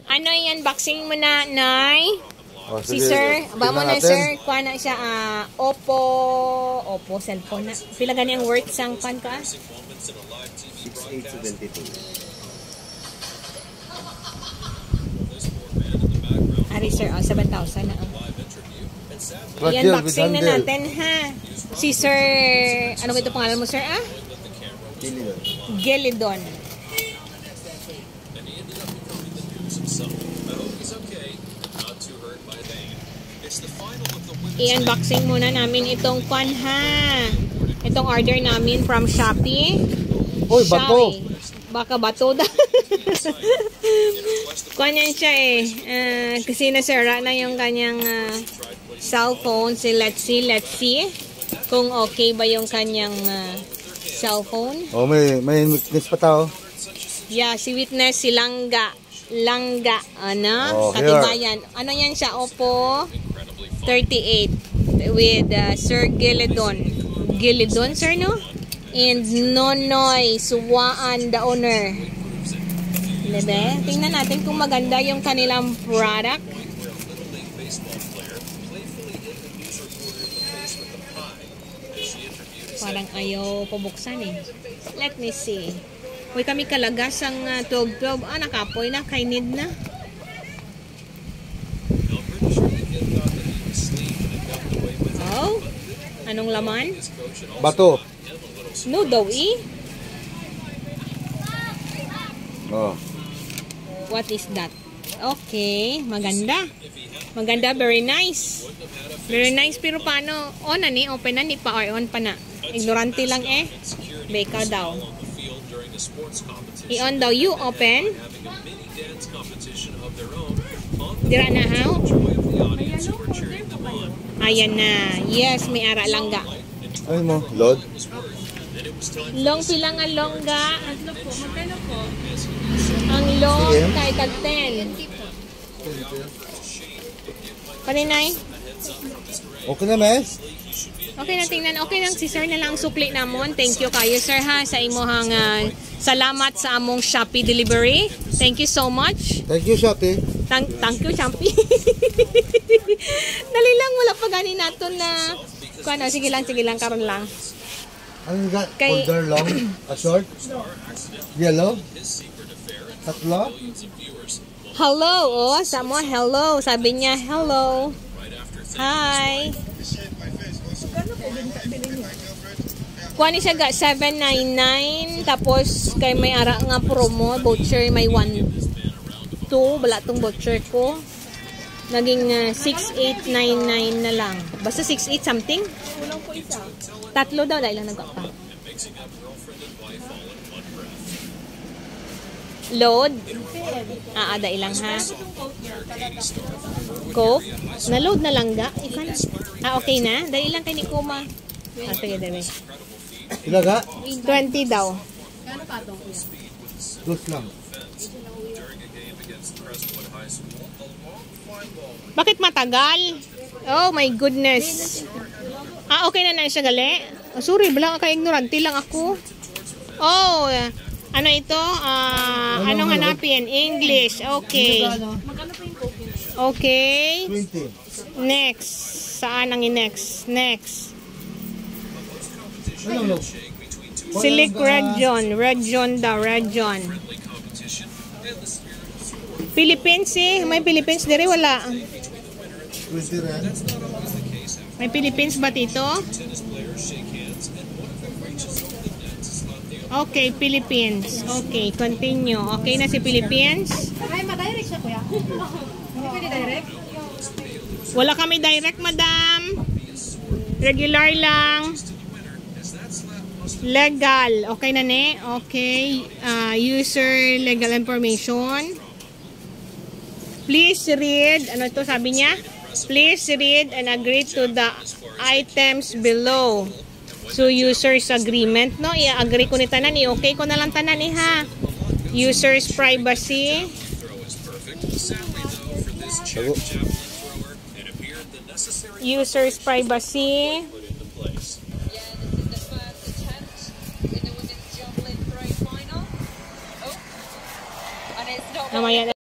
Ano yan, boxing mo na, Nay? Oh, Si sige, Sir, ba mo na tingnan natin. Sir, kuha na siya, Oppo cellphone na. Pila gani ang worth sang pan ka? 6872. Ari Sir, 7,000 na. Yan, boxing na natin, ha? Si Sir, ano ba ito pangalan mo, Sir, ah? Gelidon. I-unboxing muna namin itong pan, ha? Itong order namin from Shopee. Uy, bato! Baka bato daw. Kanyan siya kasi nasira na yung kanyang cellphone. Let's see kung okay ba yung kanyang cellphone. Oh, may witness pa tao. Yeah, si witness, si Langga, ano? Oh, Katibayan. Ano yan siya? Oppo 38 with Sir Gelidon. Gelidon, sir, no? And Nonoy Suwaan, the owner. Diba? Tingnan natin kung maganda yung kanilang product. Parang ayaw pabuksan eh. Let me see. Uy, kami kalagas ang 12-12. Nakapoy na. Kainid na. Oh? Anong laman? Bato. No daw Oh. What is that? Okay, maganda. Maganda, very nice. Very nice, pero paano? On na ni, open na ni pa or on pa na. Ignorante lang Beka daw. I-on daw, you open. Dira na how? Ayan na. Yes, may ara langga. Ay mo, load. Long pila nga longga. Ang long kay tag 10. Paninay? Okay na, mes? Okay na, tingnan. Okay lang si Sir na lang sukli namon. Thank you kayo, Sir, ha, sa imuhang salamat sa among Shopee delivery. Thank you so much. Thank you, Shopee. Thank you, Shopee. Dali lang, wala pa gani nato na. Ano, sige lang, karon lang. Ano nga? Older, long, short? Yellow? Tatlo? Hello, samo hello. Sabi niya, hello. Hi. Kuha ni siya ga 799. Tapos kay may ara nga promo. Voucher may 1-2. Bala tong voucher ko. Naging 6899 na lang. Basta 68 something. Kulang po isa. Tatlo daw. Dahil lang nagpa. Load. Dahil lang ha. Coke. Na-load na lang ga. Okay na. Dahil lang kay ni Kuma. Sige, dali. Ilaga? 20 daw. Kano pa ito? Dos lang. Bakit matagal? Oh my goodness. Okay na siya gali? Sorry, bala ka ignorante lang ako. Oh, ano ito? Anong hanapin? English. Okay. Okay. 20. Next. Saan ang next? Next. Select region. Region daw. Region. Philippines May Philippines dire wala. 20 rin. May Philippines ba dito? Okay, Philippines. Okay, continue. Okay na si Philippines? Ay, ma-direct siya, kuya. Hindi pwede direct? Wala kami direct, madam. Regular lang. Legal. Okay na ne? Okay. User legal information. Please read. Ano ito sabi niya? Please read and agree to the items below. So, user's agreement, no? I-agree ko ni tanan. I-okay ko na lang tanan, ha? User's privacy. User's privacy. Namaya